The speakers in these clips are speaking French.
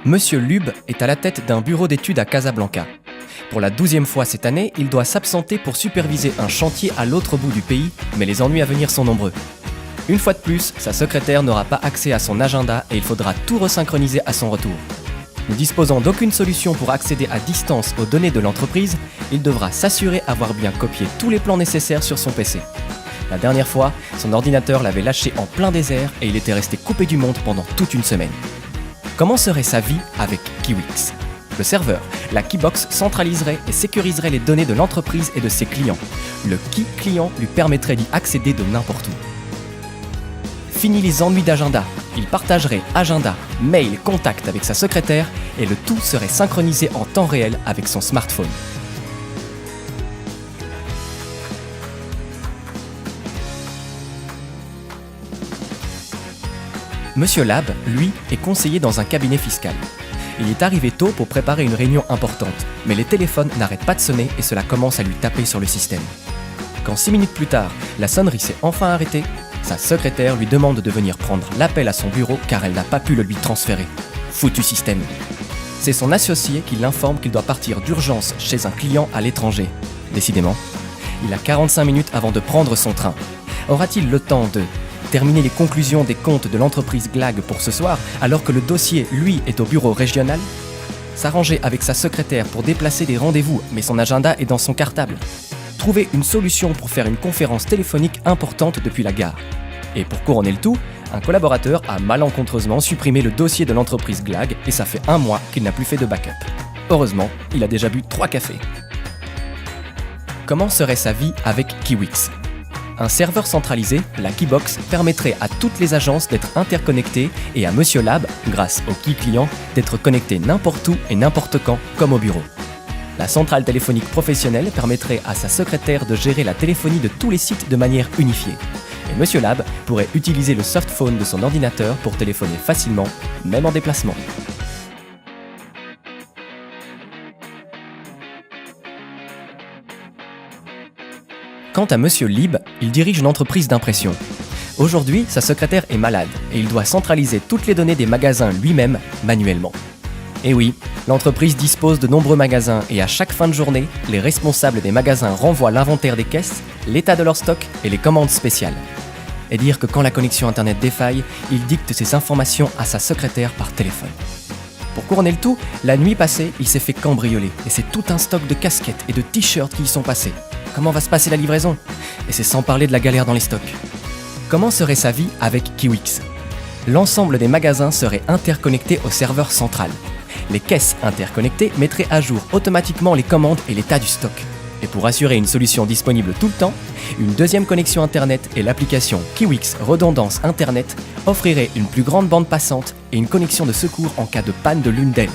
Monsieur Lub est à la tête d'un bureau d'études à Casablanca. Pour la 12e fois cette année, il doit s'absenter pour superviser un chantier à l'autre bout du pays, mais les ennuis à venir sont nombreux. Une fois de plus, sa secrétaire n'aura pas accès à son agenda et il faudra tout resynchroniser à son retour. Ne disposant d'aucune solution pour accéder à distance aux données de l'entreprise, il devra s'assurer avoir bien copié tous les plans nécessaires sur son PC. La dernière fois, son ordinateur l'avait lâché en plein désert et il était resté coupé du monde pendant toute une semaine. Comment serait sa vie avec Kiwix ? Le serveur, la Keybox centraliserait et sécuriserait les données de l'entreprise et de ses clients. Le Key client lui permettrait d'y accéder de n'importe où. Fini les ennuis d'agenda. Il partagerait agenda, mail, contact avec sa secrétaire et le tout serait synchronisé en temps réel avec son smartphone. Monsieur Lab, lui, est conseiller dans un cabinet fiscal. Il est arrivé tôt pour préparer une réunion importante, mais les téléphones n'arrêtent pas de sonner et cela commence à lui taper sur le système. Quand 6 minutes plus tard, la sonnerie s'est enfin arrêtée, sa secrétaire lui demande de venir prendre l'appel à son bureau car elle n'a pas pu le lui transférer. Foutu système. C'est son associé qui l'informe qu'il doit partir d'urgence chez un client à l'étranger. Décidément, il a 45 minutes avant de prendre son train. Aura-t-il le temps de terminer les conclusions des comptes de l'entreprise GLAG pour ce soir, alors que le dossier, lui, est au bureau régional ? S'arranger avec sa secrétaire pour déplacer des rendez-vous, mais son agenda est dans son cartable ? Trouver une solution pour faire une conférence téléphonique importante depuis la gare. Et pour couronner le tout, un collaborateur a malencontreusement supprimé le dossier de l'entreprise GLAG et ça fait 1 mois qu'il n'a plus fait de backup. Heureusement, il a déjà bu 3 cafés. Comment serait sa vie avec Kiwix ? Un serveur centralisé, la Keybox, permettrait à toutes les agences d'être interconnectées et à Monsieur Lab, grâce au Key client, d'être connecté n'importe où et n'importe quand, comme au bureau. La centrale téléphonique professionnelle permettrait à sa secrétaire de gérer la téléphonie de tous les sites de manière unifiée. Et Monsieur Lab pourrait utiliser le softphone de son ordinateur pour téléphoner facilement, même en déplacement. Quant à Monsieur Lib, il dirige une entreprise d'impression. Aujourd'hui, sa secrétaire est malade et il doit centraliser toutes les données des magasins lui-même, manuellement. Et oui, l'entreprise dispose de nombreux magasins et à chaque fin de journée, les responsables des magasins renvoient l'inventaire des caisses, l'état de leur stock et les commandes spéciales. Et dire que quand la connexion internet défaille, il dicte ces informations à sa secrétaire par téléphone. Pour couronner le tout, la nuit passée, il s'est fait cambrioler et c'est tout un stock de casquettes et de t-shirts qui y sont passés. Comment va se passer la livraison ? Et c'est sans parler de la galère dans les stocks. Comment serait sa vie avec Kiwix ? L'ensemble des magasins serait interconnecté au serveur central. Les caisses interconnectées mettraient à jour automatiquement les commandes et l'état du stock. Et pour assurer une solution disponible tout le temps, une deuxième connexion internet et l'application Kiwix Redondance Internet offriraient une plus grande bande passante et une connexion de secours en cas de panne de l'une d'elles.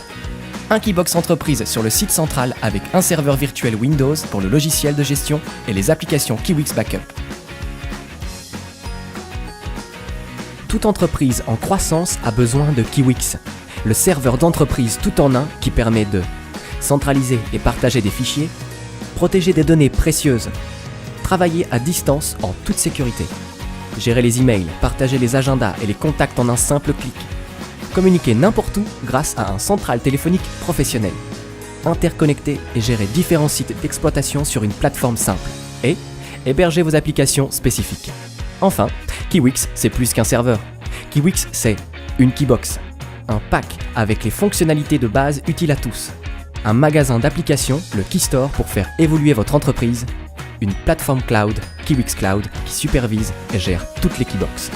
Un Keybox entreprise sur le site central avec un serveur virtuel Windows pour le logiciel de gestion et les applications Kiwix Backup. Toute entreprise en croissance a besoin de Kiwix, le serveur d'entreprise tout en un qui permet de centraliser et partager des fichiers, protéger des données précieuses, travailler à distance en toute sécurité, gérer les emails, partager les agendas et les contacts en un simple clic, communiquer n'importe où grâce à un central téléphonique professionnel, interconnecter et gérer différents sites d'exploitation sur une plateforme simple, et héberger vos applications spécifiques. Enfin, Kiwix, c'est plus qu'un serveur. Kiwix, c'est une Keybox, un pack avec les fonctionnalités de base utiles à tous, un magasin d'applications, le Keystore pour faire évoluer votre entreprise, une plateforme cloud, Kiwix Cloud, qui supervise et gère toutes les Keybox.